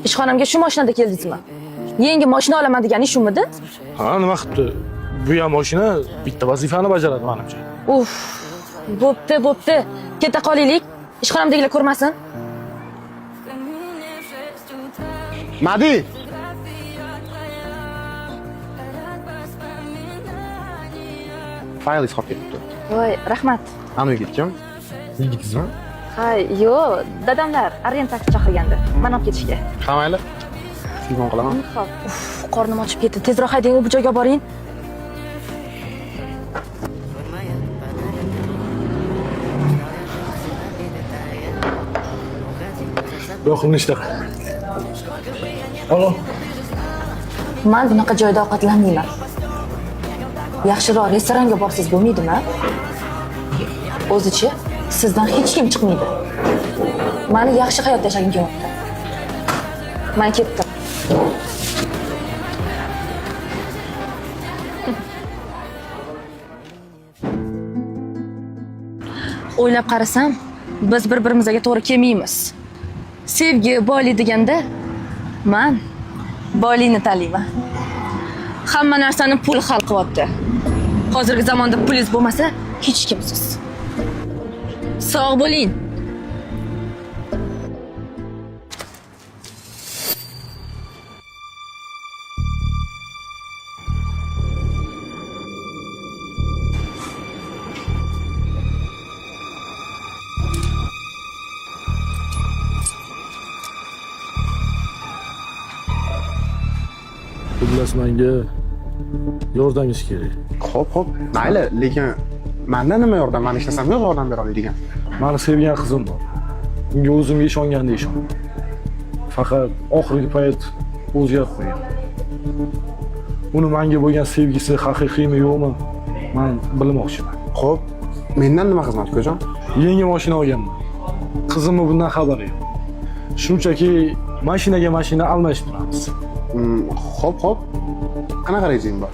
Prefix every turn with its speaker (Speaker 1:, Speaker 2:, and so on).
Speaker 1: Ishxonamga shu mashinada keldingizmi? Yangi mashina olaman deganing shumidi?
Speaker 2: Ha, nima qilibdi? Bu ham mashina bitta vazifani bajaradi menimcha.
Speaker 1: Uf, bo'pti. Keta qolaylik. Ishxonamdagilar ko'rmasin.
Speaker 3: Madi! Faylingiz qolib ketibdi.
Speaker 1: Voy, rahmat.
Speaker 3: Ana uyga ketgan. Yigitizmi?
Speaker 1: Ha, yo'q, dadamlar orientatsiya chaqirgandi. Men olib ketishga.
Speaker 3: Ha, mayli. Telefon qilaman.
Speaker 1: Xo'p. Uf, qornim ochib ketdi. Tezroq haydang, bu joyga boring.
Speaker 2: Yo'qimni ishtaqa. Alo.
Speaker 1: Men bunaqa joyda ovqatlanmayman. Yaxshiroq restoranga borsiz bo'lmaydimi? O'zichi sizdan hech kim chiqmaydi. Meni yaxshi hayot yashagim kelyapti. Men ketdim. O'ylab qarasam, biz bir-birimizga to'g'ri kelmaymiz. Sevgi, boylik deganda, men boylikni tanlayman. Hamma narsani pul hal qilyapti. Hozirgi zamonda pulingiz bo'lmasa, hech kimsiz. Sog' bo'ling.
Speaker 2: Xullas menga yordamingiz kerak.
Speaker 3: Xo'p, mayli, lekin mendan nima yordam? Men ishlasam yo'q yordam bera oladigan.
Speaker 2: Meni sevgan qizim bor. Unga o'zimga ishonganda ishon. Faqat oxirgi payt o'zgarib qo'ygan. Uni menga bo'lgan sevgisi haqiqiymi yo'qmi? Men bilmoqchiman.
Speaker 3: Xo'p, mendan nima xizmat, ko'jon?
Speaker 2: Yangi mashina olganman. Qizimni bundan xabari yo'q. Shunchaki mashinaga mashina almashib turamiz.
Speaker 3: Xo'p. Qanaqa rejim bor?